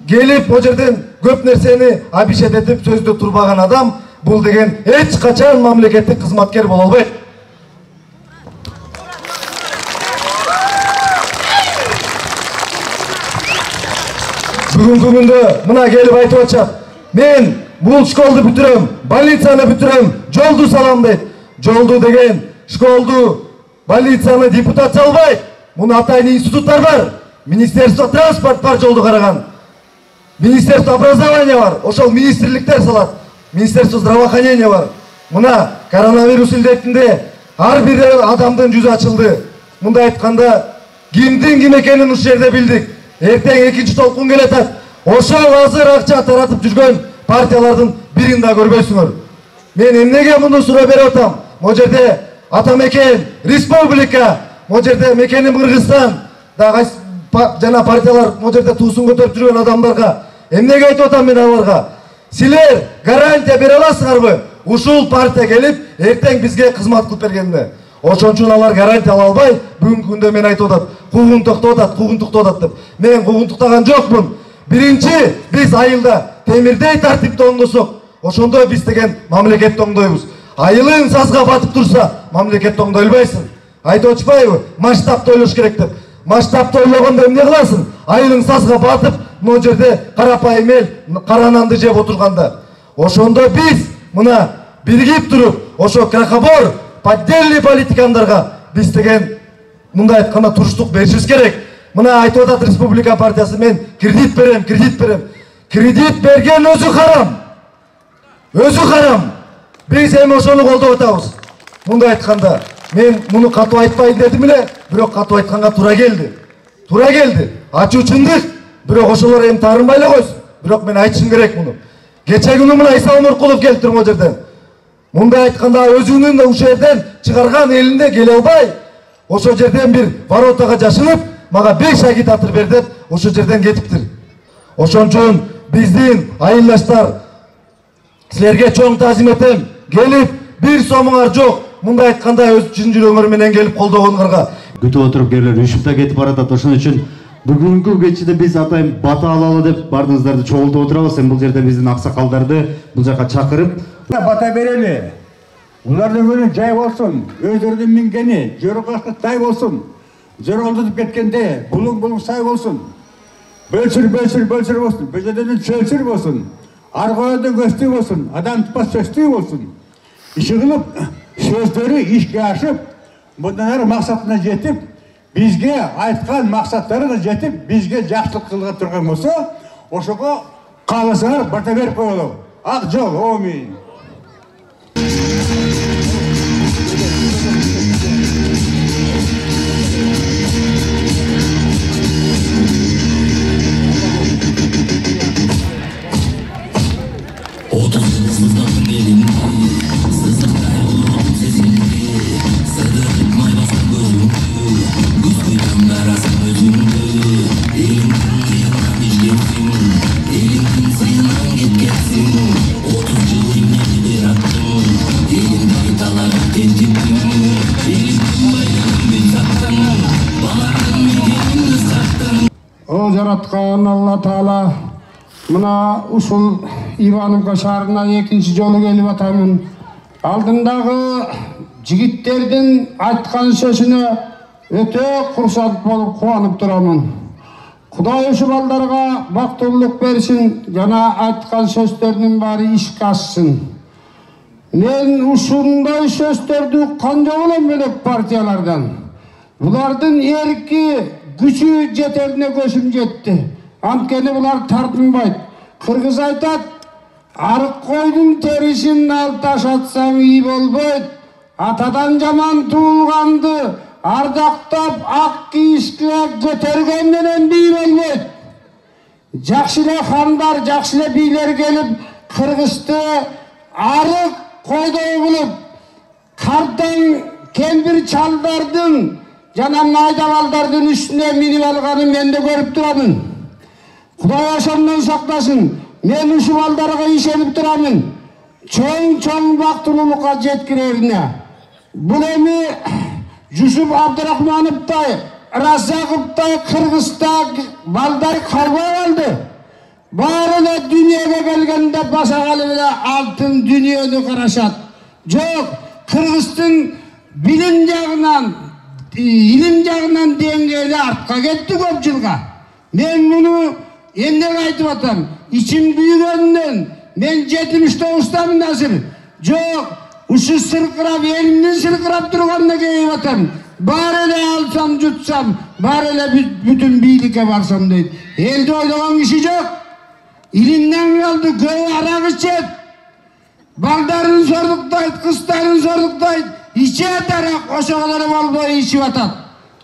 келип о жерден көп нерсени обещать этип сөздө турбаган адам бул деген эч качан мамлекеттик кызматкер боло албайт. Бүгүнкү күндө мына келип айтып атышат. Мен бул школду бүтүрөм, больницаны бүтүрөм, жолду салам дейт. Жолду деген школду, больницаны депутат салбайт. Муну атайын институттар бар. Министерство транспорт бар жолду караган. Министерство образования бар. Ошол министрликтер салат. Министерство здравоохранения бар. Мына коронавирус илдетинде ар бир адамдын жүзү ачылды. Мындай айтканда кимдин ким экенин ушул жерде билдик. Эртең экинчи толкун келатат. Ошол азыр акча таратып жүргөн партиялардын бирин да көрбөйсүңөр. Мен эмнеге муну суроо берип атам? Могу жерде ата мекен республика, могу жерде мекеним Кыргызстан, да жана партиялар могу жерде туусун көтөрүп жүргөн адамдарга эмнеге айтып атам мен аларга? Силер гарантия бере аласыңарбы? Ушул партия келип эртең бизге кызмат кылып бергенде. Ошон үчүн алар гарантия ала албай, бүгүнкү күндө мен айтып атат, куугун токтотот деп. Мен куугун токтогон жокмун. Биринчи биз айылда темирдей тартипти оңдосок, ошондо биз деген мамлекетти оңдойбуз. Айылың сазга батып турса, мамлекетти оңдойлбайсың. Айтып атышпайбы? Масштабты ойлош керек деп. Масштабты ойлогондо эмне кыласың? Айылың сазга батып, могу жерде карапайым эл кара нанды жеп отурганда. Ошондо биз мына биригип туруп, ошо крахобор поддельный политикандарга биз деген мындай айтканда туруштук беришибиз керек. Мына айтып атат республика партиясы, мен кредит берем. Кредит берген өзү харам. Өзү харам. Биз эми ошону колдоп атабыз. Мындай айтканда, мен муну катуу айтпайын дедим эле, бирок катуу айтканга туура келди. Ачуучундук, бирок ошолор эми таарынбай эле койсун. Бирок мен айтышым керек муну. Кече күнү мына Иса Омуркулов келип турган жерден. Мындай айтканда өзүнүн ушул жерден чыгарган элинде келе албай, ошол жерден бир воротага жашынып, мага 5 агитатор бер деп ошол жерден кетиптир. Ошон үчүн биздин айылдаштар силерге чоң таазим этем. Келип бир сомуңар жок. Мындай айтканда өз чын жүрөгүңөр менен келип колдогонуңарга күтүп отуруп келер үшүп да кетип баратат. Ошон үчүн бүгүнкү кечеде биз атайын бата алалы деп бардыңыздарды чогултуп отурабыз. Бул жерде биздин аксакалдарды бул жака чакырып бата берели. Улардын күнү жай болсун, өздөрүнүн мингени жөрөкашка тай болсун. Жөрөлдүп кеткенде булуң сай болсун. Бөлчүр болсун, бөжөдөн чөлчүр болсун. Аргоодон көстүү болсун, адам тупас сөстүү болсун. Иши кылып, сөздөрү ишке ашып, мындан ары максатына жетип, бизге айткан максаттарына жетип, бизге жакшылык кылга турган болсо, ошого кааласаңар бата берип коелу. Ак жол, амин. О жараткан Алла Таала мына ушул Ивановка шаарына экинчи жолу келип атамын. Алдындагы жигиттердин айткан сөзүнө өтө курсант болуп кубанып турамын. Кудай ушул балдарга бактылуулук берсин жана айткан сөздөрдүн баары ишке ашсын. Мен ушундай сөздөрдү уккан жок элем элек партиялардан. Булардын эрки күчү жетерине көзүм жетти. Анткени булар тартынбайт. Кыргыз айтат, арык койдун терисин алып ташатсаң ий болбойт. Атадан жаман туулганды ардактап ак кийишке көтөргөн менен бий болбойт. Жакшы эле хандар, жакшы эле бийлер келип Кыргызды арык койдой кылып, картаң кемпир чалдардын жана майда балдардын үстүнө минип алганын мен да көрүп турамын. Кудай ошондон сактасын. Мен ушул балдарга ишенип турамын. Чоң бактылуулукка жеткирерине. Бул эми Jusuf Abdurahmanovday, Razzakovday, Kırgız'da balday kalbay aldı. Barına dünyaya gelgende basagalı bile altın dünyada karaşat. Yok, Kırgız'ın bilim jagынан, ilim jagынан dengeli artqa ketdi көп жылга. Men bunu endek aytıp atam. İçim büyügönden, men 79'damın hazır. Yok, uşu sırkırap, elimden sırkırap durganda keyip atam. Barele alsam, jutsam, barele bütün biylik'e varsam deydi. Elde oylagan kişi yok. İlimden kaldı, köy arak içet. Baldarın sorduktaydı, kızların sorduktaydı. İçet arak, oşağları bal boyu içip atat.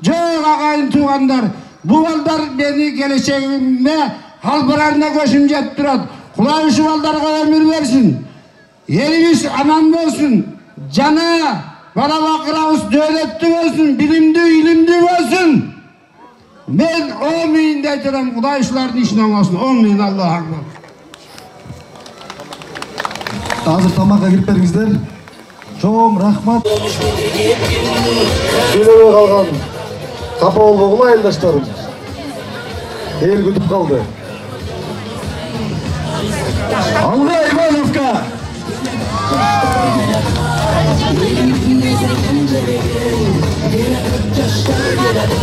Yok ağayın tuğanlar. Bu balдар beni geleceğime halbararına göşümcet durat. Kulay şu baldarga ömür versin. Elimiz aman olsun. Cana, bana bakıravuz devletli olsun, bilimli, ilimli olsun. Ben olmayın deytirim, Kuday işlerin işinden olsun. Olmayın Allah'a akbar. Hazır tamaka kirip beringizler. Çoğum rahmat. Söylebe kalgan kapa olbogul ayıldaşlarım. El kütüp kaldı. Alga Ivanovka. Yaşlar